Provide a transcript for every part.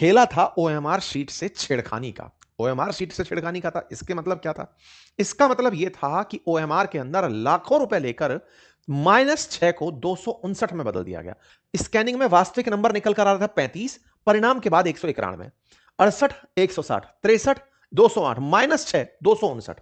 खेला था OMR sheet से छेड़खानी का। ओएमआर शीट से छेड़खानी का था, इसके मतलब क्या था? इसका मतलब यह था कि ओएमआर के अंदर लाखों रुपए लेकर -6 को 259 में बदल दिया गया। स्कैनिंग में वास्तविक नंबर निकल कर आ रहा था 35, परिणाम के बाद 191, 68, 160, 63, 208, -6, 259।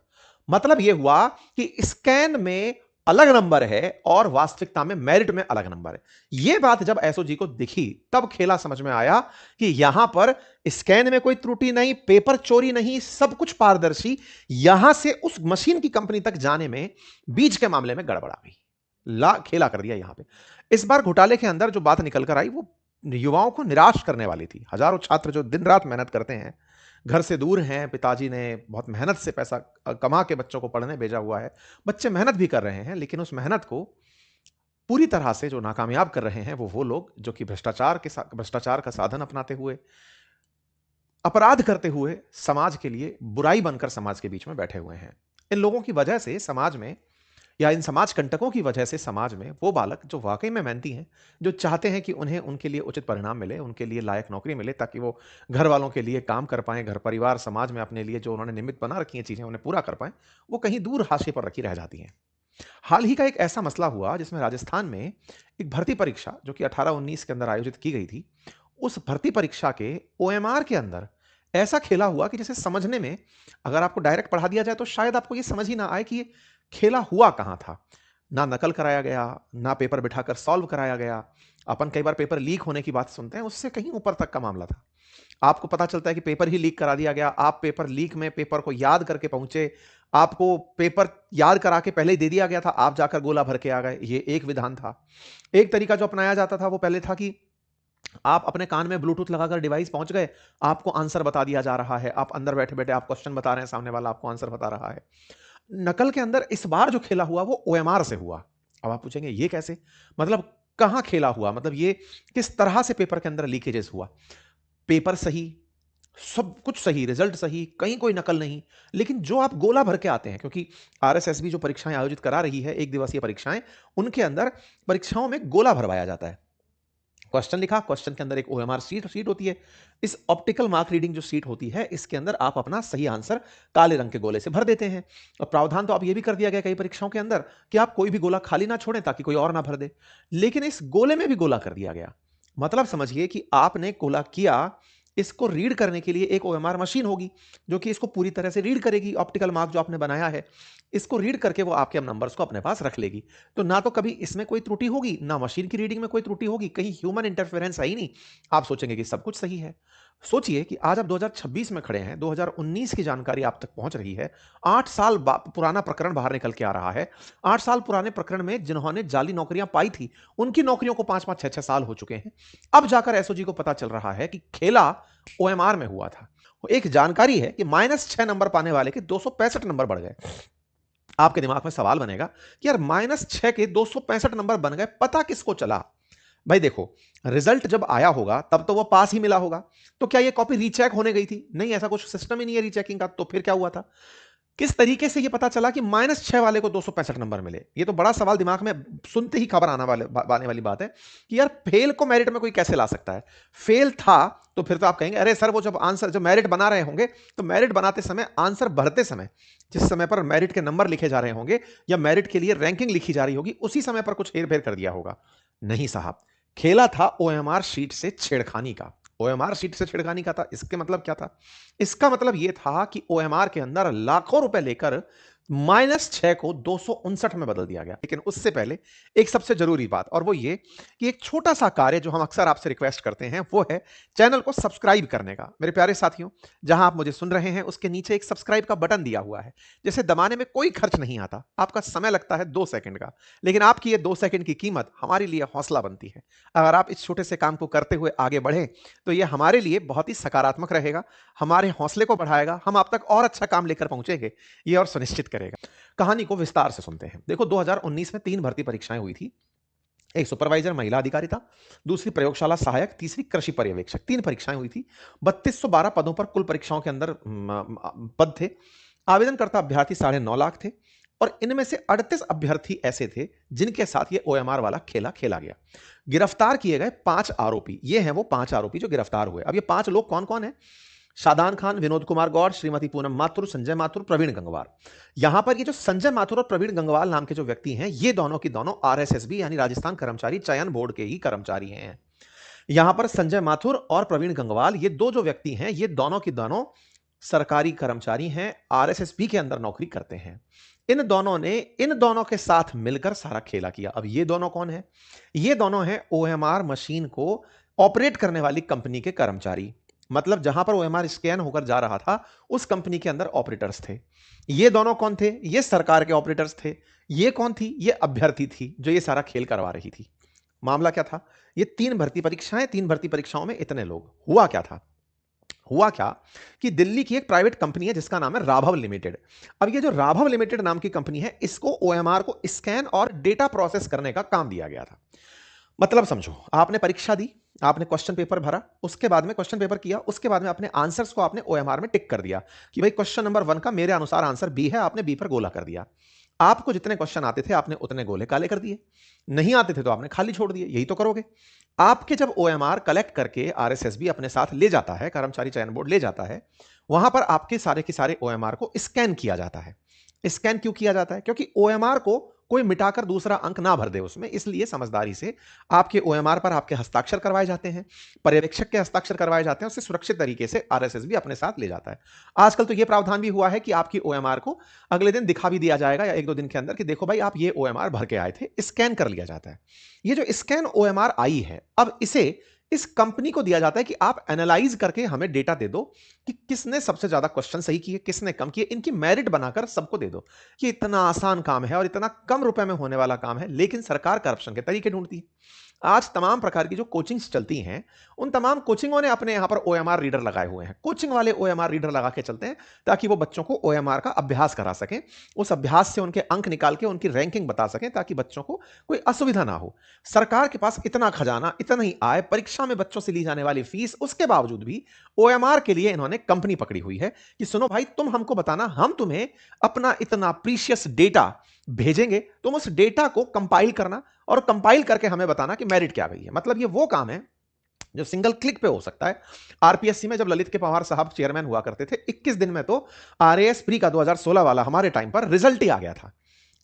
मतलब यह हुआ कि स्कैन में अलग नंबर है और वास्तविकता में मेरिट में अलग नंबर है। यह बात जब एसओजी को दिखी तब खेला समझ में आया कि यहां पर स्कैन में कोई त्रुटि नहीं, पेपर चोरी नहीं, सब कुछ पारदर्शी। यहां से उस मशीन की कंपनी तक जाने में बीज के मामले में गड़बड़ आ गई। ला खेला कर दिया यहां पे। इस बार घोटाले के अंदर जो बात निकल कर आई वो युवाओं को निराश करने वाली थी। हजारों छात्र जो दिन रात मेहनत करते हैं, घर से दूर हैं, पिताजी ने बहुत मेहनत से पैसा कमा के बच्चों को पढ़ने भेजा हुआ है, बच्चे मेहनत भी कर रहे हैं, लेकिन उस मेहनत को पूरी तरह से जो नाकामयाब कर रहे हैं वो लोग जो कि भ्रष्टाचार का साधन अपनाते हुए, अपराध करते हुए समाज के लिए बुराई बनकर समाज के बीच में बैठे हुए हैं। इन लोगों की वजह से समाज में, या इन समाज कंटकों की वजह से समाज में वो बालक जो वाकई में मेहनती हैं, जो चाहते हैं कि उन्हें उनके लिए उचित परिणाम मिले, उनके लिए लायक नौकरी मिले ताकि वो घर वालों के लिए काम कर पाएं, घर परिवार समाज में अपने लिए जो उन्होंने निमित्त बना रखी हैं चीजें उन्हें पूरा कर पाएं, वो कहीं दूर हाशिए पर रखी रह जाती हैं। हाल ही का एक ऐसा मसला हुआ जिसमें राजस्थान में एक भर्ती परीक्षा जो कि 18-19 के अंदर आयोजित की गई थी, उस भर्ती परीक्षा के ओएमआर के अंदर ऐसा खेला हुआ कि जिसे समझने में, अगर आपको डायरेक्ट पढ़ा दिया जाए तो शायद आपको ये समझ ही ना आए कि ये खेला हुआ कहां था। ना नकल कराया गया, ना पेपर बिठाकर सॉल्व कराया गया। अपन कई बार पेपर लीक होने की बात सुनते हैं, उससे कहीं ऊपर तक का मामला था। आपको पता चलता है कि पेपर ही लीक करा दिया गया, आप पेपर लीक में पेपर को याद करके पहुंचे, आपको पेपर याद करा के पहले ही दे दिया गया था, आप जाकर गोला भर के आ गए। ये एक विधान था। एक तरीका जो अपनाया जाता था वो पहले था कि आप अपने कान में ब्लूटूथ लगाकर डिवाइस पहुंच गए, आपको आंसर बता दिया जा रहा है, आप अंदर बैठे बैठे आप क्वेश्चन बता रहे हैं, सामने वाला आपको आंसर बता रहा है। नकल के अंदर इस बार जो खेला हुआ वो ओएमआर से हुआ। अब आप पूछेंगे ये कैसे, मतलब कहां खेला हुआ, मतलब ये किस तरह से पेपर के अंदर लीकेजेस हुआ? पेपर सही, सब कुछ सही, रिजल्ट सही, कहीं कोई नकल नहीं, लेकिन जो आप गोला भर के आते हैं, क्योंकि आरएसएसबी जो परीक्षाएं आयोजित करा रही है, एक दिवसीय परीक्षाएं, उनके अंदर परीक्षाओं में गोला भरवाया जाता है। क्वेश्चन लिखा, क्वेश्चन के अंदर एक ओएमआर शीट होती है। इस ऑप्टिकल मार्क रीडिंग जो शीट होती है, इसके अंदर आप अपना सही आंसर काले रंग के गोले से भर देते हैं। और प्रावधान तो अब यह भी कर दिया गया कई परीक्षाओं के अंदर कि आप कोई भी गोला खाली ना छोड़ें ताकि कोई और ना भर दे। लेकिन इस गोले में भी गोला कर दिया गया। मतलब समझिए कि आपने गोला किया, इसको रीड करने के लिए एक ओएमआर मशीन होगी जो कि इसको पूरी तरह से रीड करेगी। ऑप्टिकल मार्क जो आपने बनाया है, इसको रीड करके वो आपके नंबर्स को अपने पास रख लेगी। तो ना तो कभी इसमें कोई त्रुटि होगी, ना मशीन की रीडिंग में कोई त्रुटि होगी, कहीं ह्यूमन इंटरफेरेंस है ही नहीं। आप सोचेंगे कि सब कुछ सही है। सोचिए कि आज आप 2026 में खड़े हैं, 2019 की जानकारी आप तक पहुंच रही है। 8 साल पुराना प्रकरण बाहर निकल के आ रहा है। 8 साल पुराने प्रकरण में जिन्होंने जाली नौकरियां पाई थी, उनकी नौकरियों को 5-5, 6-6 साल हो चुके हैं। अब जाकर एसओजी को पता चल रहा है कि खेला ओएमआर में हुआ था। एक जानकारी है कि -6 नंबर पाने वाले के 265 नंबर बढ़ गए। आपके दिमाग में सवाल बनेगा कि यार -6 के 265 नंबर बन गए, पता किसको चला? भाई देखो, रिजल्ट जब आया होगा तब तो वो पास ही मिला होगा। तो क्या ये कॉपी रीचेक होने गई थी? नहीं, ऐसा कुछ सिस्टम ही नहीं है रीचेकिंग का। तो फिर क्या हुआ था? किस तरीके से ये पता चला कि -6 वाले को 265 नंबर मिले? ये तो बड़ा सवाल दिमाग में सुनते ही खबर आने वाली बात है कि यार फेल को मेरिट में कोई कैसे ला सकता है? फेल था तो फिर तो आप कहेंगे अरे सर, वो जब आंसर जब मेरिट बना रहे होंगे तो मेरिट बनाते समय, आंसर भरते समय, जिस समय पर मेरिट के नंबर लिखे जा रहे होंगे या मेरिट के लिए रैंकिंग लिखी जा रही होगी, उसी समय पर कुछ हेर फेर कर दिया होगा। नहीं साहब, खेला था ओएमआर शीट से छेड़खानी का। ओएमआर शीट से छेड़खानी का था, इसके मतलब क्या था? इसका मतलब यह था कि ओएमआर के अंदर लाखों रुपए लेकर -6 को 259 में बदल दिया गया। लेकिन उससे पहले एक सबसे जरूरी बात, और वो ये कि एक छोटा सा कार्य जो हम अक्सर आपसे रिक्वेस्ट करते हैं, वो है चैनल को सब्सक्राइब करने का। मेरे प्यारे साथियों, जहां आप मुझे सुन रहे हैं उसके नीचे एक सब्सक्राइब का बटन दिया हुआ है, जिसे दबाने में कोई खर्च नहीं आता। आपका समय लगता है 2 सेकंड का, लेकिन आपकी ये 2 सेकंड की कीमत हमारे लिए हौसला बनती है। अगर आप इस छोटे से काम को करते हुए आगे बढ़े तो यह हमारे लिए बहुत ही सकारात्मक रहेगा, हमारे हौसले को बढ़ाएगा, हम आप तक और अच्छा काम लेकर पहुंचेंगे, ये और सुनिश्चित करेगा। कहानी को विस्तार से सुनते हैं। देखो, 2019 में 3 भर्ती परीक्षाएं हुई थी। एक सुपरवाइजर महिला अधिकारी था, दूसरी प्रयोगशाला सहायक, तीसरी कृषि पर्यवेक्षक। 3 परीक्षाएं हुई थी। 3212 पदों पर कुल परीक्षाओं के अंदर पद थे। आवेदनकर्ता अभ्यर्थी 9.5 लाख थे। और इनमें से 38 अभ्यर्थी ऐसे थे जिनके साथ ये ओएमआर वाला खेला खेला गया। गिरफ्तार किए गए 5 आरोपी, ये हैं वो 5 आरोपी जो गिरफ्तार हुए। अब ये 5 लोग कौन कौन है? शादान खान, विनोद कुमार गौड़, श्रीमती पूनम माथुर, संजय माथुर, प्रवीण गंगवार। यहां पर ये जो संजय माथुर और प्रवीण गंगवार नाम के जो व्यक्ति हैं, ये दोनों की दोनों आरएसएसबी यानी राजस्थान कर्मचारी चयन बोर्ड के ही कर्मचारी हैं। यहां पर संजय माथुर और प्रवीण गंगवाल, ये दो जो व्यक्ति हैं, ये दोनों की दोनों सरकारी कर्मचारी हैं, आरएसएसबी के अंदर नौकरी करते हैं। इन दोनों ने इन दोनों के साथ मिलकर सारा खेला किया। अब ये दोनों कौन है? ये दोनों हैं ओएमआर मशीन को ऑपरेट करने वाली कंपनी के कर्मचारी। मतलब जहां पर ओएमआर स्कैन होकर जा रहा था, उस कंपनी के अंदर ऑपरेटर्स थे। ये दोनों कौन थे? ये सरकार के ऑपरेटर्स थे। ये कौन थी? ये अभ्यर्थी थी जो ये सारा खेल करवा रही थी। मामला क्या था? ये 3 भर्ती परीक्षाएं, 3 भर्ती परीक्षाओं में इतने लोग। हुआ क्या था? हुआ क्या कि दिल्ली की एक प्राइवेट कंपनी है जिसका नाम है राघव लिमिटेड। अब ये जो राघव लिमिटेड नाम की कंपनी है, इसको ओएमआर को स्कैन और डेटा प्रोसेस करने का काम दिया गया था। मतलब समझो, आपने परीक्षा दी, आपने क्वेश्चन पेपर भरा, उसके बाद में क्वेश्चन पेपर किया, उसके बाद में अपने आंसर्स को आपने ओएमआर में टिक कर दिया कि भाई क्वेश्चन नंबर 1 का मेरे अनुसार आंसर बी है, आपने बी पर गोला कर दिया। आपको जितने क्वेश्चन आते थे आपने उतने गोले काले कर दिए, नहीं आते थे तो आपने खाली छोड़ दिए। यही तो करोगे। आपके जब ओएमआर कलेक्ट करके आरएसएसबी अपने साथ ले जाता है, कर्मचारी चयन बोर्ड ले जाता है, वहां पर आपके सारे के सारे ओएमआर को स्कैन किया जाता है। स्कैन क्यों किया जाता है? क्योंकि ओएमआर को कोई मिटाकर दूसरा अंक ना भर दे उसमें, इसलिए समझदारी से आपके ओएमआर पर आपके हस्ताक्षर करवाए जाते हैं, पर्यवेक्षक के हस्ताक्षर करवाए जाते हैं, उससे सुरक्षित तरीके से आरएसएसबी अपने साथ ले जाता है। आजकल तो यह प्रावधान भी हुआ है कि आपकी ओएमआर को अगले दिन दिखा भी दिया जाएगा या 1-2 दिन के अंदर कि देखो भाई आप ये ओएमआर भर के आए थे, स्कैन कर लिया जाता है। ये जो स्कैन ओएमआर आई है, अब इसे इस कंपनी को दिया जाता है कि आप एनालाइज करके हमें डेटा दे दो कि किसने सबसे ज्यादा क्वेश्चन सही किए, किसने कम किए, इनकी मेरिट बनाकर सबको दे दो। ये इतना आसान काम है और इतना कम रुपए में होने वाला काम है, लेकिन सरकार करप्शन के तरीके ढूंढती है। आज तमाम प्रकार की जो कोचिंग्स चलती हैं, उन तमाम कोचिंगों ने अपने यहां पर ओएमआर रीडर लगाए हुए हैं। कोचिंग वाले ओएमआर रीडर लगा के चलते हैं ताकि वो बच्चों को ओएमआर का अभ्यास करा सकें, उस अभ्यास से उनके अंक निकाल के उनकी रैंकिंग बता सकें ताकि बच्चों को कोई असुविधा ना हो। सरकार के पास इतना खजाना, इतना ही आय, परीक्षा में बच्चों से ली जाने वाली फीस, उसके बावजूद भी ओएमआर के लिए इन्होंने कंपनी पकड़ी हुई है कि सुनो भाई, तुम हमको बताना, हम तुम्हें अपना इतना प्रीशियस डेटा भेजेंगे, तुम उस डेटा को कंपाइल करना और कंपाइल करके हमें बताना कि मेरिट क्या गई है। मतलब ये वो काम है जो सिंगल क्लिक पे हो सकता है। आरपीएससी में जब ललित के पवार साहब चेयरमैन हुआ करते थे, 21 दिन में तो आरएएस प्री का 2016 वाला हमारे टाइम पर रिजल्ट ही आ गया था।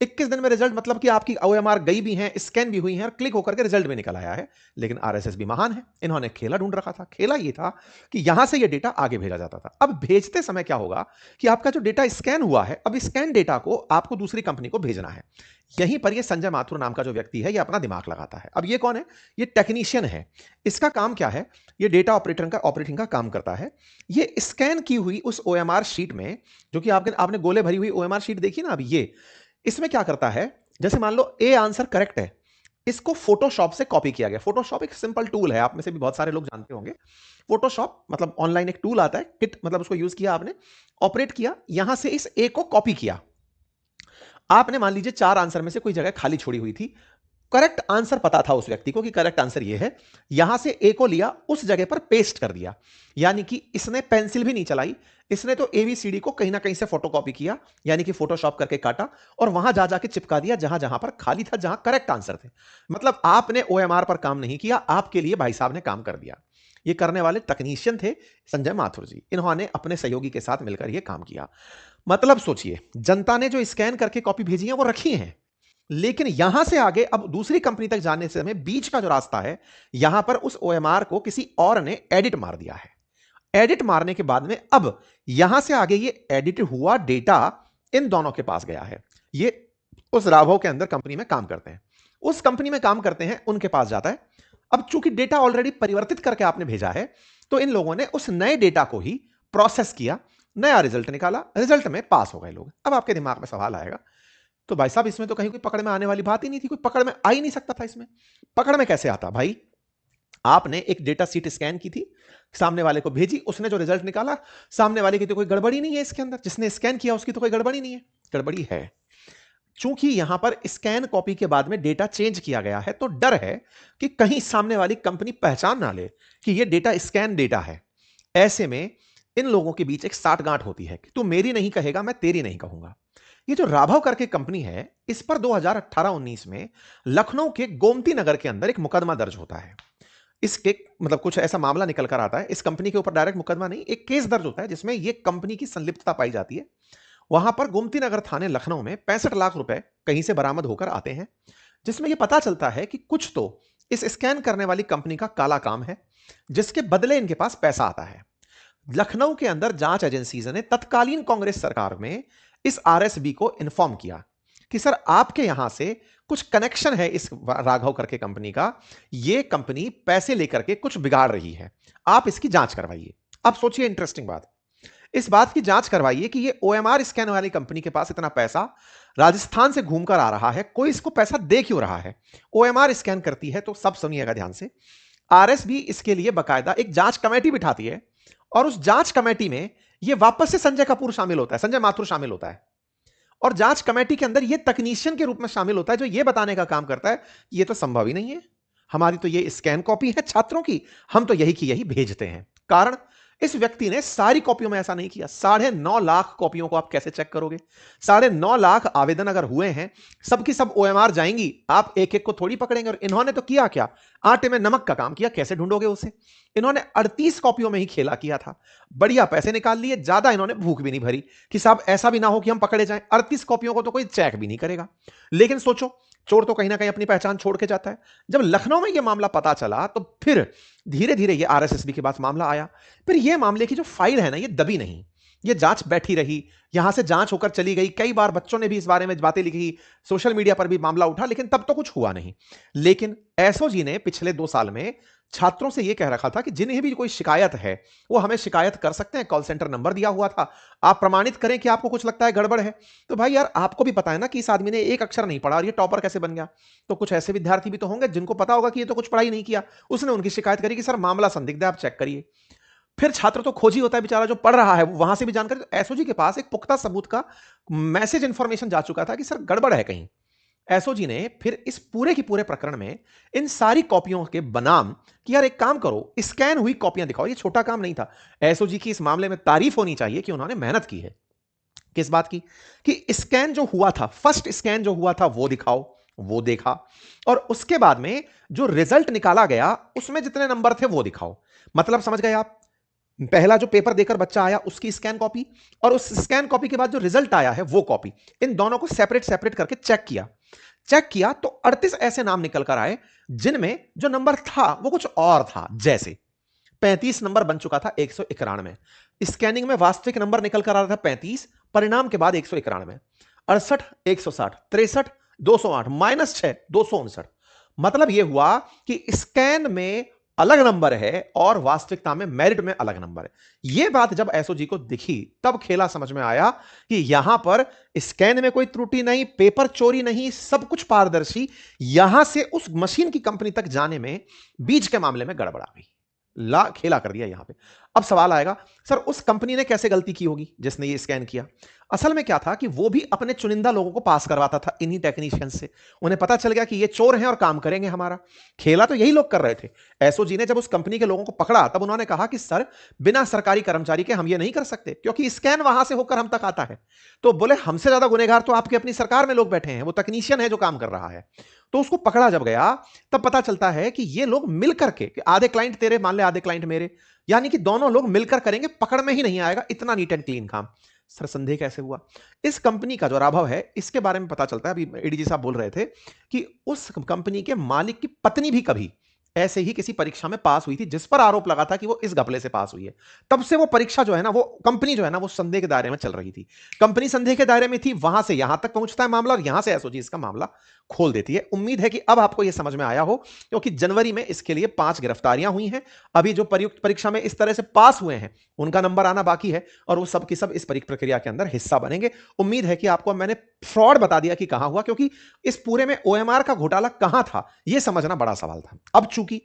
21 दिन में रिजल्ट, मतलब कि आपकी ओएमआर गई भी हैं, स्कैन भी हुई हैं और क्लिक होकर के रिजल्ट भी निकल आया है। लेकिन आरएसएस भी महान है, इन्होंने खेला ढूंढ रखा था। खेला ये था कि यहां से ये डेटा आगे भेजा जाता था। अब भेजते समय क्या होगा कि आपका जो डेटा स्कैन हुआ है, अब स्कैन डेटा को आपको दूसरी कंपनी को भेजना है। यहीं पर ये संजय माथुर नाम का जो व्यक्ति है, ये अपना दिमाग लगाता है। अब ये कौन है? ये टेक्नीशियन है। इसका काम क्या है? ये डेटा ऑपरेटिंग का काम करता है। ये स्कैन की हुई उस ओएमआर शीट में, जो कि आपने गोले भरी हुई ओएमआर शीट देखी ना, अब ये इसमें क्या करता है, जैसे मान लो ए आंसर करेक्ट है, इसको फोटोशॉप से कॉपी किया गया। फोटोशॉप एक सिंपल टूल है, आप में से भी बहुत सारे लोग जानते होंगे। फोटोशॉप मतलब ऑनलाइन एक टूल आता है, किट मतलब उसको यूज किया आपने, ऑपरेट किया, यहां से इस ए को कॉपी किया। आपने मान लीजिए 4 आंसर में से कोई जगह खाली छोड़ी हुई थी, करेक्ट आंसर पता था उस व्यक्ति को कि करेक्ट आंसर ये है, यहां से ए को लिया, उस जगह पर पेस्ट कर दिया। यानी कि इसने पेंसिल भी नहीं चलाई, इसने तो एबीसीडी को कहीं ना कहीं से फोटोकॉपी किया, यानी कि फोटोशॉप करके काटा और वहां जा जाके चिपका दिया जहां जहां पर खाली था, जहां करेक्ट आंसर थे। मतलब आपने ओएमआर पर काम नहीं किया, आपके लिए भाई साहब ने काम कर दिया। ये करने वाले टेक्नीशियन थे संजय माथुर जी। इन्होंने अपने सहयोगी के साथ मिलकर यह काम किया। मतलब सोचिए, जनता ने जो स्कैन करके कॉपी भेजी है वो रखी है, लेकिन यहां से आगे अब दूसरी कंपनी तक जाने से हमें बीच का जो रास्ता है, यहां पर उस ओएमआर को किसी और ने एडिट मार दिया है। एडिट मारने के बाद में अब यहां से आगे ये एडिट हुआ डेटा इन दोनों के पास गया है। ये उस राघव के अंदर कंपनी में काम करते हैं, उस कंपनी में काम करते हैं, उनके पास जाता है। अब चूंकि डेटा ऑलरेडी परिवर्तित करके आपने भेजा है, तो इन लोगों ने उस नए डेटा को ही प्रोसेस किया, नया रिजल्ट निकाला, रिजल्ट में पास हो गए लोग। अब आपके दिमाग में सवाल आएगा, तो भाई साहब इसमें तो कहीं कोई पकड़ में आने वाली बात ही नहीं थी, कोई पकड़ में आ ही नहीं सकता था। इसमें पकड़ में कैसे आता भाई? आपने एक डेटा सीट स्कैन की थी, सामने वाले को भेजी, उसने जो रिजल्ट निकाला, सामने वाले की तो कोई गड़बड़ी नहीं है इसके अंदर, जिसने स्कैन किया उसकी तो कोई गड़बड़ी नहीं है। गड़बड़ी है, चूंकि यहां पर स्कैन कॉपी के बाद में डेटा चेंज किया गया है, तो डर है कि कहीं सामने वाली कंपनी पहचान ना ले कि यह डेटा स्कैन डेटा है। ऐसे में इन लोगों के बीच एक साठगांठ होती है कि तू मेरी नहीं कहेगा, मैं तेरी नहीं कहूंगा। ये जो राघव करके कंपनी है, इस पर 2018-19 में लखनऊ के गोमती नगर के अंदर एक मुकदमा दर्ज होता है। इसके मतलब कुछ ऐसा मामला निकल कर आता है, इस कंपनी के ऊपर डायरेक्ट मुकदमा नहीं, एक केस दर्ज होता है जिसमें ये कंपनी की संलिप्तता पाई जाती है। वहां पर गोमती नगर थाने लखनऊ में 65 लाख रुपए कहीं से बरामद होकर आते हैं, जिसमें यह पता चलता है कि कुछ तो इस स्कैन करने वाली कंपनी का काला काम है, जिसके बदले इनके पास पैसा आता है। लखनऊ के अंदर जांच एजेंसीज ने तत्कालीन कांग्रेस सरकार में इस आरएसबी को इन्फॉर्म किया कि सर आपके यहां से कुछ कनेक्शन है इस राघव करके कंपनी का, ये कंपनी पैसे लेकर के कुछ बिगाड़ रही है, आप इसकी जांच करवाइए। अब सोचिए इंटरेस्टिंग बात, इस बात की जांच करवाइए कि ये ओएमआर स्कैन वाली कंपनी के पास इतना पैसा राजस्थान से घूमकर आ रहा है, कोई इसको पैसा दे क्यों रहा है? ओएमआर स्कैन करती है तो सब सुनिएगा ध्यान से, आरएसबी इसके लिए बकायदा एक जांच कमेटी बिठाती है और उस जांच कमेटी में ये वापस से संजय कपूर शामिल होता है, संजय माथुर शामिल होता है और जांच कमेटी के अंदर ये तकनीशियन के रूप में शामिल होता है जो ये बताने का काम करता है ये तो संभव ही नहीं है, हमारी तो ये स्कैन कॉपी है छात्रों की, हम तो यही की यही भेजते हैं। कारण इस व्यक्ति ने सारी कॉपियों में ऐसा नहीं किया। 9.5 लाख कॉपियों को आप कैसे चेक करोगे? 9.5 लाख आवेदन अगर हुए हैं, सबकी सब ओएमआर जाएंगी, आप एक एक को थोड़ी पकड़ेंगे। और इन्होंने तो किया क्या, आटे में नमक का काम किया, कैसे ढूंढोगे उसे? इन्होंने 38 कॉपियों में ही खेला किया था, बढ़िया पैसे निकाल लिए, ज्यादा इन्होंने भूख भी नहीं भरी कि साहब ऐसा भी ना हो कि हम पकड़े जाएं। 38 कॉपियों को तो कोई चेक भी नहीं करेगा। लेकिन सोचो, चोर तो कहीं ना कहीं अपनी पहचान छोड़ के जाता है। जब लखनऊ में यह मामला पता चला तो फिर धीरे धीरे ये आरएसएसबी के पास मामला आया। फिर ये मामले की जो फाइल है ना, ये दबी नहीं, ये जांच बैठी रही, यहां से जांच होकर चली गई। कई बार बच्चों ने भी इस बारे में बातें लिखी, सोशल मीडिया पर भी मामला उठा, लेकिन तब तो कुछ हुआ नहीं। लेकिन एसओजी ने पिछले 2 साल में छात्रों से यह कह रखा था कि जिन्हें भी कोई शिकायत है वो हमें शिकायत कर सकते हैं, कॉल सेंटर नंबर दिया हुआ था, आप प्रमाणित करें कि आपको कुछ लगता है गड़बड़ है। तो भाई यार, आपको भी पता है ना कि इस आदमी ने एक अक्षर नहीं पढ़ा और ये टॉपर कैसे बन गया। तो कुछ ऐसे विद्यार्थी भी तो होंगे जिनको पता होगा कि ये तो कुछ पढ़ाई नहीं किया, उसने उनकी शिकायत करी कि सर मामला संदिग्ध है, आप चेक करिए। फिर छात्र तो खोजी होता है बेचारा, जो पढ़ रहा है वो वहां से भी जानकारी। तो एसओजी के पास एक पुख्ता सबूत का मैसेज इंफॉर्मेशन जा चुका था कि सर गड़बड़ है कहीं। एसओजी ने फिर इस पूरे की पूरे प्रकरण में इन सारी कॉपियों के बनाम कि यार एक काम करो, स्कैन हुई कॉपियां दिखाओ। ये छोटा काम नहीं था। एसओजी की इस मामले में तारीफ होनी चाहिए कि उन्होंने मेहनत की है। किस बात की? कि स्कैन जो हुआ था, फर्स्ट स्कैन जो हुआ था वो दिखाओ, वो देखा, और उसके बाद में जो रिजल्ट निकाला गया उसमें जितने नंबर थे वो दिखाओ। मतलब समझ गए आप? पहला जो पेपर देकर बच्चा आया उसकी स्कैन कॉपी, और उस स्कैन कॉपी के बाद जो रिजल्ट आया है वो कॉपी, इन दोनों को सेपरेट सेपरेट करके चेक किया तो 38 ऐसे नाम निकल कर आए जिनमें जो नंबर था वो कुछ और था। जैसे 35 नंबर बन चुका था 191, स्कैनिंग में वास्तविक नंबर निकल कर आ रहा था 35, परिणाम के बाद 191, 68 160, 63 208, -6 259। मतलब यह हुआ कि स्कैन में अलग नंबर है और वास्तविकता में मेरिट में अलग नंबर है। यह बात जब एसओजी को दिखी तब खेला समझ में आया कि यहां पर स्कैन में कोई त्रुटि नहीं, पेपर चोरी नहीं, सब कुछ पारदर्शी। यहां से उस मशीन की कंपनी तक जाने में बीच के मामले में गड़बड़ आ गई, ला खेला कर दिया यहां पे। अब सवाल आएगा, सर उस कंपनी ने कैसे गलती की होगी जिसने ये स्कैन किया? असल में क्या था कि वो भी अपने चुनिंदा लोगों को पास करवाता था इन्हीं टेक्नीशियन से। उन्हें पता चल गया कि ये चोर हैं और काम करेंगे हमारा। खेला तो यही लोग कर रहे थे। एसओजी ने जब उस कंपनी के लोगों को पकड़ा तब उन्होंने कहा कि सर बिना सरकारी कर्मचारी के हम ये नहीं कर सकते, क्योंकि स्कैन वहां से होकर हम तक आता है। तो बोले हमसे ज्यादा गुनहगार तो आपकी अपनी सरकार में लोग बैठे हैं, वो तकनीशियन है जो काम कर रहा है। तो उसको पकड़ा जब गया तब पता चलता है कि ये लोग मिलकर के, आधे क्लाइंट तेरे मान ले आधे क्लाइंट मेरे, यानी कि दोनों लोग मिलकर करेंगे, पकड़ में ही नहीं आएगा, इतना नीट एंड क्लीन काम। सर संदेह कैसे हुआ? इस कंपनी का जो राघव है इसके बारे में पता चलता है, अभी एडीजी साहब बोल रहे थे कि उस कंपनी के मालिक की पत्नी भी कभी ऐसे ही किसी परीक्षा में पास हुई थी जिस पर आरोप लगा था कि वो इस घपले से पास हुई है। तब से वो परीक्षा जो है ना, वो कंपनी जो है ना, वो संदेह के दायरे में चल रही थी। कंपनी संदेह के दायरे में थी, वहां से यहां तक पहुंचता है मामला और यहां से एसओजी इसका मामला खोल देती है। उम्मीद है कि अब आपको यह समझ में आया हो, क्योंकि जनवरी में इसके लिए 5 गिरफ्तारियां हुई हैं। अभी जो प्रयुक्त परीक्षा में इस तरह से पास हुए हैं उनका नंबर आना बाकी है और वो सब की सब इस प्रक्रिया के अंदर हिस्सा बनेंगे। उम्मीद है कि आपको मैंने फ्रॉड बता दिया कि कहां हुआ, क्योंकि इस पूरे में ओएमआर का घोटाला कहां था यह समझना बड़ा सवाल था। अब चूंकि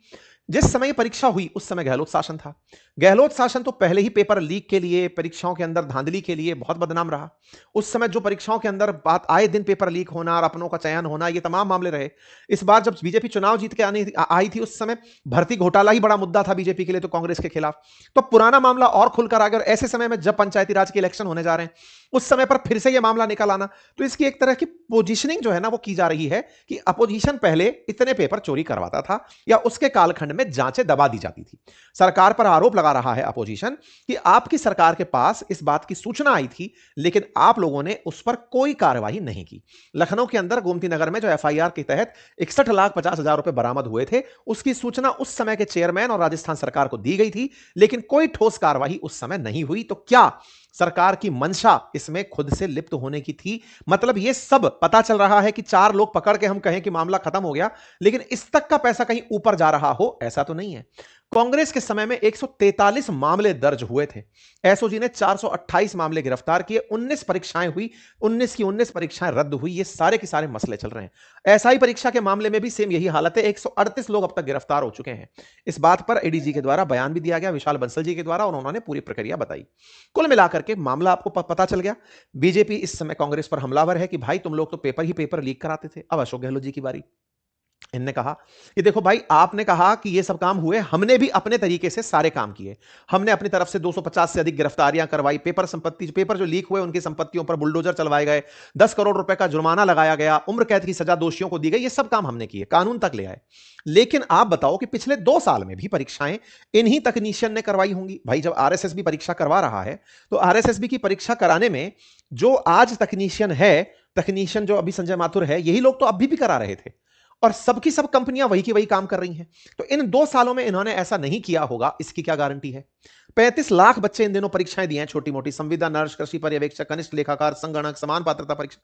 जिस समय परीक्षा हुई उस समय गहलोत शासन था। गहलोत शासन तो पहले ही पेपर लीक के लिए, परीक्षाओं के अंदर धांधली के लिए बहुत बदनाम रहा। उस समय जो परीक्षाओं के अंदर बात आए दिन पेपर लीक होना और अपनों का चयन होना, ये तमाम मामले रहे। इस बार जब बीजेपी चुनाव जीत के आई थी उस समय भर्ती घोटाला ही बड़ा मुद्दा था बीजेपी के लिए, तो कांग्रेस के खिलाफ। तो पुराना मामला और खुलकर आ गया। और ऐसे समय में जब पंचायती राज के इलेक्शन होने जा रहे हैं, उस समय पर फिर से यह मामला निकल आना। तो इसकी एक तरह की पोजीशनिंग जो है ना वो की जा रही है कि अपोजिशन पहले इतने पेपर चोरी करवाता था या उसके कालखंड में जांचें दबा दी जाती थी। सरकार पर आरोप लगा रहा है अपोजिशन कि आपकी सरकार के पास इस बात की सूचना आई थी, लेकिन आप लोगों ने उस पर कोई कार्रवाई नहीं की। लखनऊ के अंदर गोमती नगर में जो एफआईआर के तहत 61,50,000 रुपए बरामद हुए थे, उसकी सूचना उस समय के चेयरमैन और राजस्थान सरकार को दी गई थी, लेकिन कोई ठोस कार्रवाई उस समय नहीं हुई। तो क्या सरकार की मंशा इसमें खुद से लिप्त होने की थी? मतलब यह सब पता चल रहा है कि 4 लोग पकड़ के हम कहें कि मामला खत्म हो गया, लेकिन इस तक का पैसा कहीं ऊपर जा रहा हो, ऐसा तो नहीं है। कांग्रेस के समय में 143 मामले दर्ज हुए थे। एसओजी ने 428 मामले गिरफ्तार किए, 19 परीक्षाएं हुई, 19 की 19 परीक्षाएं रद्द हुई। ये सारे के सारे मसले चल रहे हैं। एसआई परीक्षा के मामले में भी सेम यही हालत है। 138 लोग अब तक गिरफ्तार हो चुके हैं। इस बात पर एडीजी के द्वारा बयान भी दिया गया, विशाल बंसल जी के द्वारा, और उन्होंने पूरी प्रक्रिया बताई। कुल मिलाकर के मामला आपको पता चल गया। बीजेपी इस समय कांग्रेस पर हमलावर है कि भाई तुम लोग तो पेपर ही पेपर लीक कराते थे। अब अशोक गहलोत जी की बारी। इनने कहा कि देखो भाई, आपने कहा कि ये सब काम हुए, हमने भी अपने तरीके से सारे काम किए। हमने अपनी तरफ से 250 से अधिक गिरफ्तारियां करवाई, पेपर जो लीक हुए उनकी संपत्तियों पर बुलडोजर चलवाए गए, 10 करोड़ रुपए का जुर्माना लगाया गया, उम्र कैद की सजा दोषियों को दी गई। ये सब काम हमने किए, कानून तक ले आए। लेकिन आप बताओ कि पिछले 2 साल में भी परीक्षाएं इन्हीं तकनीशियन ने करवाई होंगी। भाई जब आरएसएस भी परीक्षा करवा रहा है, तो आरएसएस भी की परीक्षा कराने में जो आज तकनीशियन जो अभी संजय माथुर है, यही लोग तो अभी भी करा रहे थे, और सबकी सब कंपनियां वही की वही काम कर रही हैं। तो इन 2 सालों में इन्होंने ऐसा नहीं किया होगा, इसकी क्या गारंटी है? 35 लाख बच्चे इन दिनों परीक्षाएं दिए हैं, छोटी मोटी संविदा, नर्स, कृषि पर्यवेक्षक, कनिष्ठ लेखाकार, संगणक, समान पात्रता परीक्षा।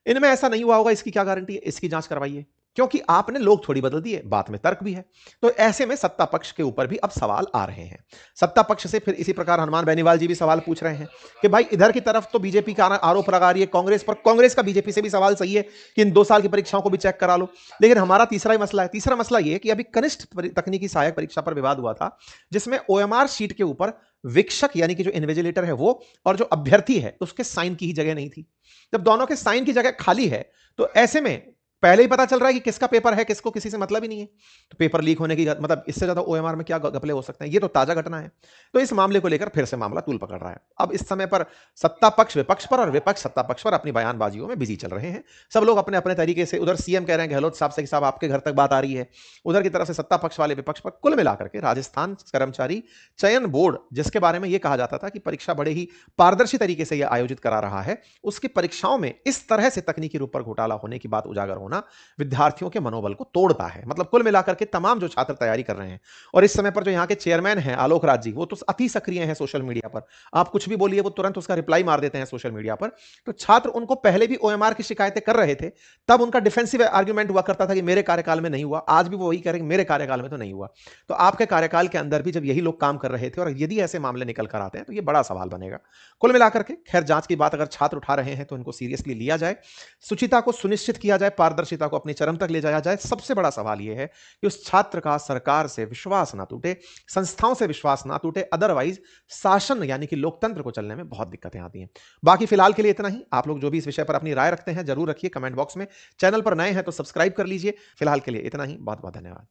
इनमें ऐसा नहीं हुआ होगा, इसकी क्या गारंटी है? इसकी जांच करवाइए, क्योंकि आपने लोग थोड़ी बदल दिए, बात में तर्क भी है। तो ऐसे में सत्ता पक्ष के ऊपर भी अब सवाल आ रहे हैं। सत्ता पक्ष से फिर इसी प्रकार हनुमान बेनीवाल जी भी सवाल पूछ रहे हैं कि भाई इधर की तरफ तो बीजेपी का आरोप लगा रही है कांग्रेस पर, कांग्रेस का बीजेपी से भी सवाल सही है कि इन 2 साल की परीक्षाओं को भी चेक करा लो। लेकिन हमारा तीसरा ही मसला है। तीसरा मसला यह कि अभी कनिष्ठ तकनीकी सहायक परीक्षा पर विवाद हुआ था, जिसमें ओएमआर शीट के ऊपर विक्षक यानी कि जो इन्विजिलेटर है वो, और जो अभ्यर्थी है उसके साइन की ही जगह नहीं थी। जब दोनों के साइन की जगह खाली है, तो ऐसे में पहले ही पता चल रहा है कि किसका पेपर है, किसको किसी से मतलब ही नहीं है। तो पेपर लीक होने की मतलब इससे ज्यादा ओएमआर में क्या घपले हो सकते हैं? ये तो ताजा घटना है। तो इस मामले को लेकर फिर से मामला तूल पकड़ रहा है। अब इस समय पर सत्ता पक्ष विपक्ष पर और विपक्ष सत्ता पक्ष पर अपनी बयानबाजियों में बिजी चल रहे हैं। सब लोग अपने अपने तरीके से, उधर सीएम कह रहे हैं गहलोत साहब से कि साहब आपके घर तक बात आ रही है, उधर की तरफ से सत्ता पक्ष वाले विपक्ष पर। कुल मिलाकर के राजस्थान कर्मचारी चयन बोर्ड, जिसके बारे में यह कहा जाता था कि परीक्षा बड़े ही पारदर्शी तरीके से यह आयोजित करा रहा है, उसकी परीक्षाओं में इस तरह से तकनीकी रूप पर घोटाला होने की बात उजागर होना विद्यार्थियों के मनोबल को तोड़ता है। मतलब कुल मिलाकर के तमाम जो छात्र तैयारी कर रहे हैं, और इस समय पर जो यहाँ के चेयरमैन हैं आलोक राज जी, वो तो अति सक्रिय हैं सोशल मीडिया पर। आप कुछ भी बोलिए वो तुरंत उसका रिप्लाई मार देते हैं सोशल मीडिया पर। तो छात्र उनको पहले भी ओएमआर की शिकायतें कर रहे थे, तब उनका डिफेंसिव आर्ग्यूमेंट हुआ करता था कि मेरे कार्यकाल में नहीं हुआ। आज भी वो वही कह रहे हैं मेरे कार्यकाल में तो नहीं हुआ। तो आपके कार्यकाल के अंदर भी जब यही लोग काम कर रहे थे, और यदि ऐसे मामले निकल कर आते हैं, तो ये बड़ा सवाल बनेगा। कुल मिलाकर के खैर जांच की बात अगर छात्र उठा रहे हैं तो इनको सीरियसली लिया जाए, शुचिता को सुनिश्चित किया जाए, पारदर्शिता को अपनी चरम तक ले जाया जाए। सबसे बड़ा सवाल यह है कि उस छात्र का सरकार से विश्वास ना टूटे, संस्थाओं से विश्वास ना टूटे, अदरवाइज शासन यानी कि लोकतंत्र को चलने में बहुत दिक्कतें आती हैं। बाकी फिलहाल के लिए इतना ही। आप लोग जो भी इस विषय पर अपनी राय रखते हैं जरूर रखिए कमेंट बॉक्स में। चैनल पर नए हैं तो सब्सक्राइब कर लीजिए। फिलहाल के लिए इतना ही। बहुत बहुत धन्यवाद।